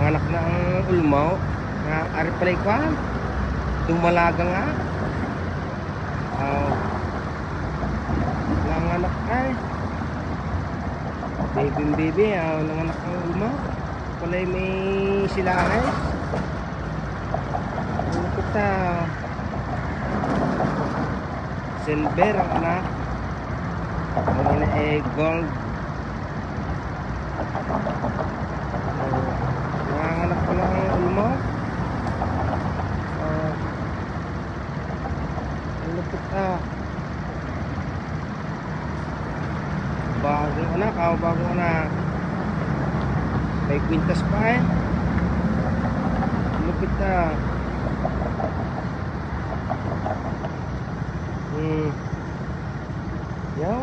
Nanganak na ang ulmaw. Nga ari pala ikuan. Dumalaga nga. Oh, nanganak ay. Baby, nanganak ang ulmaw. Pala may silangay. Ano kita? Silver ang anak. Ang ina gold. Nanganak pala ang ulmaw. Ano kita? Bagong anak, bagong anak. May kwintas pa eh. Lupit na. Yaw.